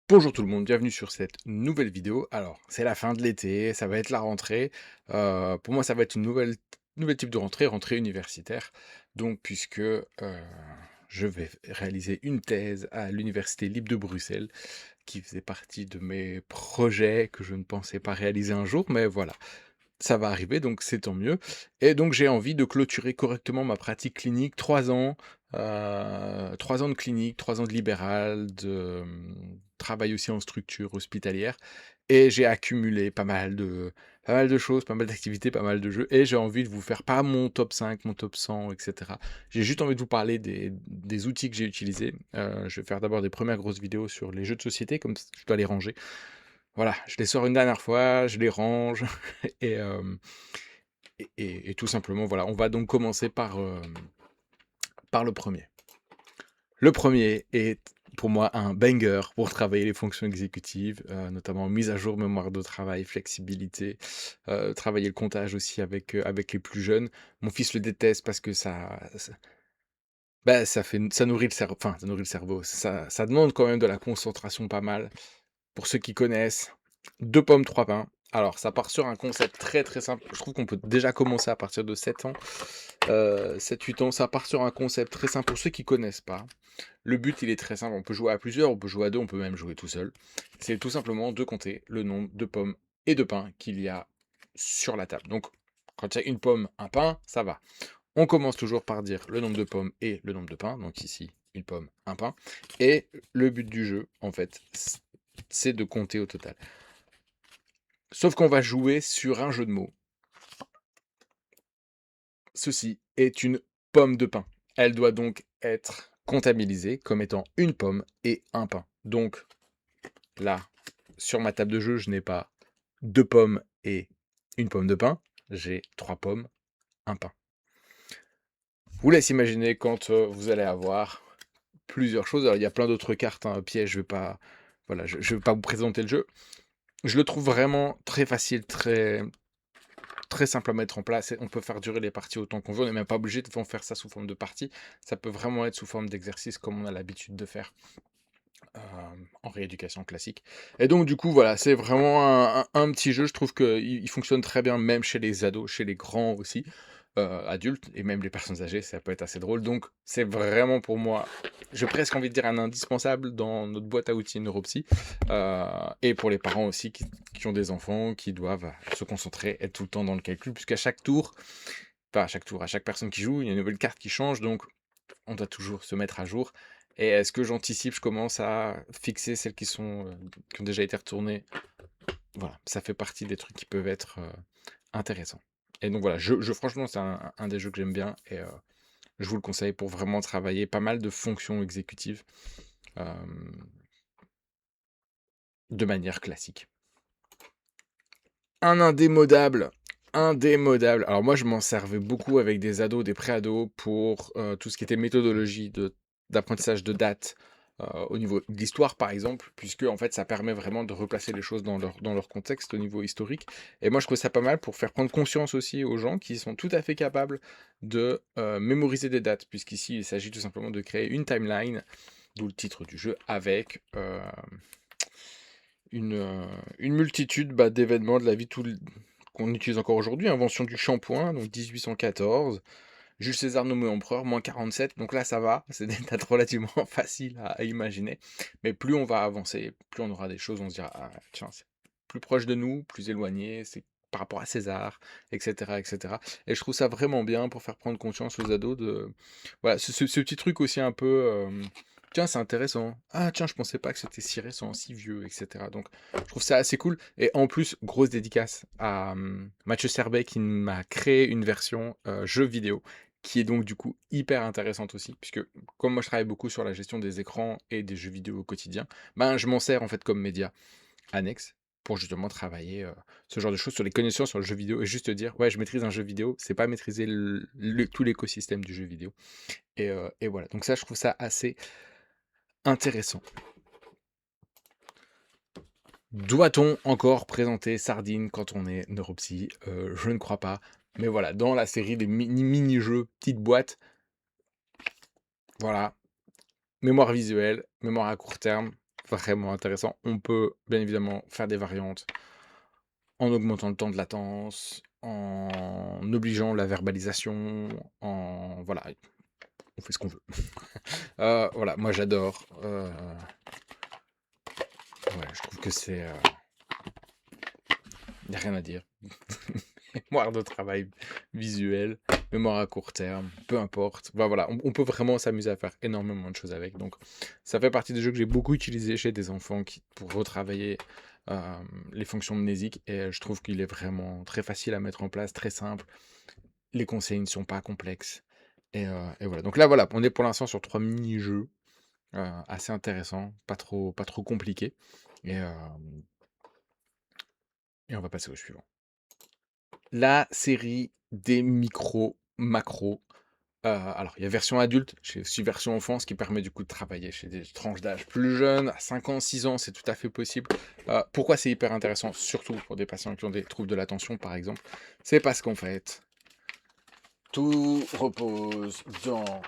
Bonjour tout le monde, bienvenue sur cette nouvelle vidéo. Alors, c'est la fin de l'été, ça va être la rentrée. Pour moi, ça va être une nouvelle type de rentrée, rentrée universitaire. Donc, puisque je vais réaliser une thèse à l'Université libre de Bruxelles, qui faisait partie de mes projets que je ne pensais pas réaliser un jour, mais voilà, ça va arriver, donc c'est tant mieux. Et donc j'ai envie de clôturer correctement ma pratique clinique, 3 ans, 3 ans de clinique, 3 ans de libéral, de travail aussi en structure hospitalière. Et j'ai accumulé pas mal de choses, pas mal d'activités, pas mal de jeux. Et j'ai envie de vous faire pas mon top 5, mon top 100, etc. J'ai juste envie de vous parler des outils que j'ai utilisés. Je vais faire d'abord des premières grosses vidéos sur les jeux de société, comme je dois les ranger. Voilà, je les sors une dernière fois, je les range et, et tout simplement, voilà, on va donc commencer par le premier. Le premier est pour moi un banger pour travailler les fonctions exécutives, notamment mise à jour, mémoire de travail, flexibilité, travailler le comptage aussi avec les plus jeunes. Mon fils le déteste parce que bah, ça nourrit le cerveau, enfin, ça nourrit le cerveau. Ça demande quand même de la concentration pas mal. Pour ceux qui connaissent, 2 pommes, 3 pains. Alors, ça part sur un concept très très simple. Je trouve qu'on peut déjà commencer à partir de 7 ans, 7-8 ans. Ça part sur un concept très simple pour ceux qui connaissent pas. Le but, il est très simple. On peut jouer à plusieurs, on peut jouer à deux, on peut même jouer tout seul. C'est tout simplement de compter le nombre de pommes et de pains qu'il y a sur la table. Donc, quand il y a une pomme, un pain, ça va. On commence toujours par dire le nombre de pommes et le nombre de pains. Donc ici, une pomme, un pain. Et le but du jeu, en fait, c'est de compter au total. Sauf qu'on va jouer sur un jeu de mots. Ceci est une pomme de pain. Elle doit donc être comptabilisée comme étant une pomme et un pain. Donc là, sur ma table de jeu, je n'ai pas deux pommes et une pomme de pain. J'ai trois pommes, un pain. Je vous laisse imaginer quand vous allez avoir plusieurs choses. Alors, il y a plein d'autres cartes, hein, pièges, je vais pas, voilà, je vais pas vous présenter le jeu. Je le trouve vraiment très facile, très simple à mettre en place. On peut faire durer les parties autant qu'on veut. On n'est même pas obligé de faire ça sous forme de partie. Ça peut vraiment être sous forme d'exercice comme on a l'habitude de faire euh, en rééducation classique. Et donc, du coup, voilà, c'est vraiment un petit jeu. Je trouve qu'il fonctionne très bien, même chez les ados, chez les grands aussi. Adultes et même les personnes âgées, ça peut être assez drôle. Donc, c'est vraiment pour moi, j'ai presque envie de dire un indispensable dans notre boîte à outils Neuropsy. Et pour les parents aussi qui ont des enfants, qui doivent se concentrer, être tout le temps dans le calcul, puisqu'à chaque tour, enfin à chaque tour, à chaque personne qui joue, il y a une nouvelle carte qui change, donc on doit toujours se mettre à jour. Et est-ce que j'anticipe, je commence à fixer celles qui ont déjà été retournées. Voilà, ça fait partie des trucs qui peuvent être intéressants. Et donc voilà, franchement, c'est un des jeux que j'aime bien et je vous le conseille pour vraiment travailler pas mal de fonctions exécutives euh, de manière classique. Un indémodable. Indémodable. Alors moi, je m'en servais beaucoup avec des ados, des pré-ados pour tout ce qui était méthodologie d'apprentissage de dates au niveau de l'histoire, par exemple, puisque en fait, ça permet vraiment de replacer les choses dans leur contexte au niveau historique. Et moi, je trouve ça pas mal pour faire prendre conscience aussi aux gens qui sont tout à fait capables de mémoriser des dates, puisqu'ici, il s'agit tout simplement de créer une timeline, d'où le titre du jeu, avec une multitude d'événements de la vie qu'on utilise encore aujourd'hui. Invention du shampoing, donc 1814. Jules César nommé empereur, moins 47. Donc là, ça va. C'est des dates relativement faciles à imaginer. Mais plus on va avancer, plus on aura des choses, on se dira, ah, tiens, c'est plus proche de nous, plus éloigné, c'est par rapport à César, etc., etc. Et je trouve ça vraiment bien pour faire prendre conscience aux ados de... Voilà, ce petit truc aussi un peu... tiens, c'est intéressant. Ah, tiens, je pensais pas que c'était si récent, si vieux, etc. Donc, je trouve ça assez cool. Et en plus, grosse dédicace à Mathieu Serbet qui m'a créé une version jeu vidéo qui est donc du coup hyper intéressante aussi, puisque comme moi je travaille beaucoup sur la gestion des écrans et des jeux vidéo au quotidien, ben je m'en sers en fait comme média annexe pour justement travailler ce genre de choses sur les connaissances sur le jeu vidéo et juste dire ouais je maîtrise un jeu vidéo, c'est pas maîtriser tout l'écosystème du jeu vidéo. Et voilà, donc ça je trouve ça assez intéressant. Doit-on encore présenter Sardine quand on est neuropsy? Je ne crois pas. Mais voilà, dans la série des mini-jeux, petites boîtes, voilà, mémoire visuelle, mémoire à court terme, vraiment intéressant. On peut bien évidemment faire des variantes en augmentant le temps de latence, en obligeant la verbalisation, en voilà, on fait ce qu'on veut. Voilà, moi j'adore. Ouais, je trouve que c'est, y a rien à dire. Mémoire de travail visuel, mémoire à court terme, peu importe. Bah, voilà, on peut vraiment s'amuser à faire énormément de choses avec. Donc, ça fait partie des jeux que j'ai beaucoup utilisés chez des enfants pour retravailler les fonctions mnésiques. Et je trouve qu'il est vraiment très facile à mettre en place, très simple. Les conseils ne sont pas complexes. Et voilà. Donc là, voilà, on est pour l'instant sur 3 mini-jeux assez intéressants, pas trop compliqués. Et, euh, et on va passer au suivant. La série des micro-macros. Alors, il y a version adulte, j'ai aussi version enfant, ce qui permet du coup de travailler chez des tranches d'âge plus jeunes, à 5 ans, 6 ans, c'est tout à fait possible. Pourquoi c'est hyper intéressant, surtout pour des patients qui ont des troubles de l'attention, par exemple? C'est parce qu'en fait, tout repose dans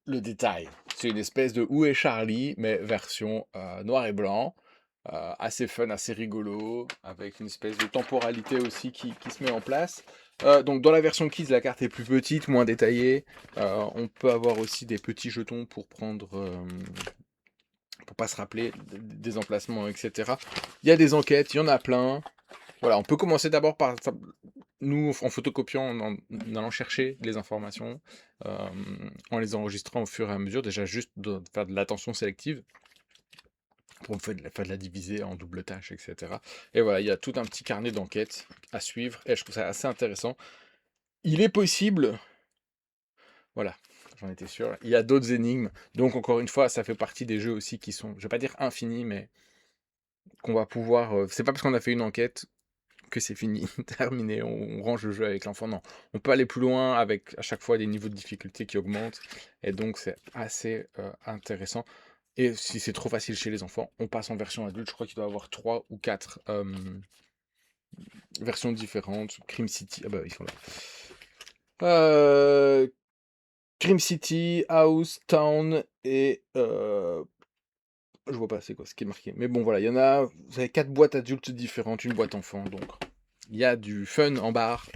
le détail. C'est une espèce de Où est Charlie, mais version noir et blanc. Assez fun, assez rigolo, avec une espèce de temporalité aussi qui se met en place. Donc dans la version Kids, la carte est plus petite, moins détaillée. On peut avoir aussi des petits jetons pour prendre, pour pas se rappeler des emplacements, etc. Il y a des enquêtes, il y en a plein. Voilà, on peut commencer d'abord par nous, en photocopiant, en allant chercher les informations, en les enregistrant au fur et à mesure, déjà juste de faire de l'attention sélective, pour faire de la diviser en double tâche, etc. Et voilà, il y a tout un petit carnet d'enquêtes à suivre, et je trouve ça assez intéressant. Il est possible, voilà, j'en étais sûr, il y a d'autres énigmes, donc encore une fois, ça fait partie des jeux aussi qui sont, je vais pas dire infinis, mais qu'on va pouvoir, c'est pas parce qu'on a fait une enquête que c'est fini, terminé, on range le jeu avec l'enfant. Non, on peut aller plus loin avec à chaque fois des niveaux de difficulté qui augmentent, et donc c'est assez intéressant. Et si c'est trop facile chez les enfants, on passe en version adulte. Je crois qu'il doit y avoir 3 ou 4 versions différentes. Crime City, ah bah ils sont là. Crime City, House, Town et je vois pas c'est quoi ce qui est marqué. Mais bon voilà, il y en a. Vous avez 4 boîtes adultes différentes, une boîte enfant, donc il y a du fun en barre,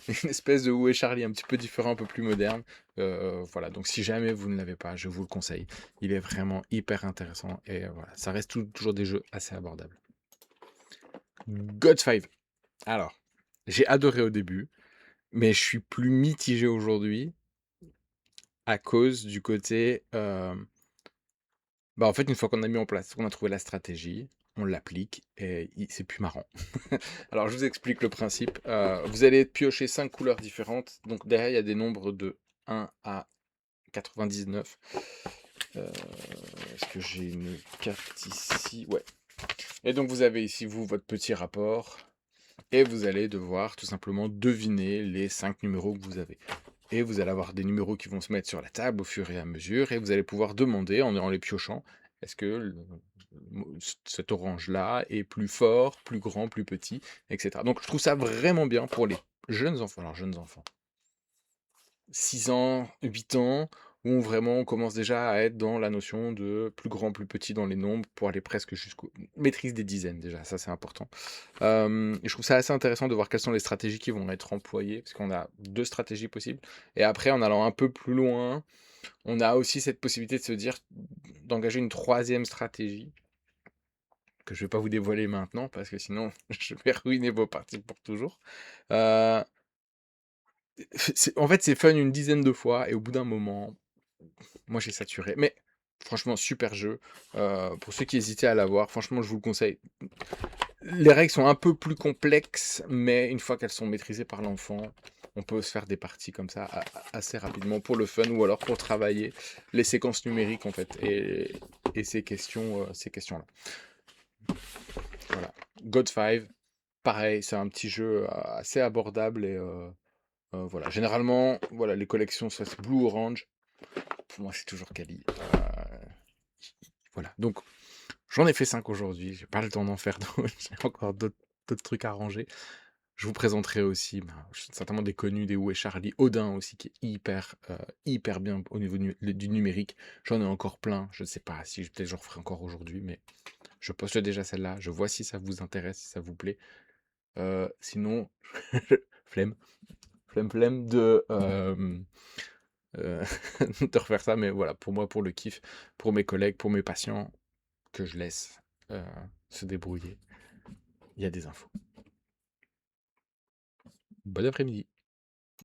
une espèce de Où est Charlie un petit peu différent, un peu plus moderne. Voilà, donc si jamais vous ne l'avez pas, je vous le conseille. Il est vraiment hyper intéressant et voilà, ça reste toujours des jeux assez abordables. God 5. Alors, j'ai adoré au début, mais je suis plus mitigé aujourd'hui à cause du côté. Bah en fait, une fois qu'on a mis en place, qu'on a trouvé la stratégie, on l'applique et c'est plus marrant. Alors, je vous explique le principe. Vous allez piocher 5 couleurs différentes. Donc, derrière, il y a des nombres de 1 à 99. Est-ce que j'ai une carte ici? Ouais. Et donc, vous avez ici, vous, votre petit rapport. Et vous allez devoir tout simplement deviner les 5 numéros que vous avez. Et vous allez avoir des numéros qui vont se mettre sur la table au fur et à mesure. Et vous allez pouvoir demander, en les piochant, est-ce que cet orange-là est plus fort, plus grand, plus petit, etc. Donc je trouve ça vraiment bien pour les jeunes enfants. Alors jeunes enfants, 6 ans, 8 ans, où vraiment on commence déjà à être dans la notion de plus grand, plus petit dans les nombres, pour aller presque jusqu'au maîtrise des dizaines déjà, ça c'est important. Et je trouve ça assez intéressant de voir quelles sont les stratégies qui vont être employées, parce qu'on a 2 stratégies possibles. Et après, en allant un peu plus loin, on a aussi cette possibilité de se dire, d'engager une 3e stratégie, que je vais pas vous dévoiler maintenant, parce que sinon je vais ruiner vos parties pour toujours. Heu, en fait, c'est fun une dizaine de fois et au bout d'un moment, moi j'ai saturé. Mais franchement, super jeu. Pour ceux qui hésitaient à l'avoir, franchement, je vous le conseille. Les règles sont un peu plus complexes, mais une fois qu'elles sont maîtrisées par l'enfant, on peut se faire des parties comme ça assez rapidement pour le fun ou alors pour travailler les séquences numériques en fait et ces questions-là. Voilà. God 5, pareil, c'est un petit jeu assez abordable et voilà. Généralement, voilà, les collections, soit c'est Blue Orange. Pour moi, c'est toujours Kali. Voilà. Donc, j'en ai fait 5 aujourd'hui. J'ai pas le temps d'en faire d'autres. J'ai encore d'autres trucs à ranger. Je vous présenterai aussi, certainement des connus, des Où est Charlie, Odin aussi qui est hyper bien au niveau du numérique. J'en ai encore plein, je ne sais pas si peut-être j'en referai encore aujourd'hui, mais je poste déjà celle-là, je vois si ça vous intéresse, si ça vous plaît. Sinon, flemme, flemme de refaire ça, mais voilà, pour moi, pour le kiff, pour mes collègues, pour mes patients, que je laisse se débrouiller. Il y a des infos. Bon après-midi.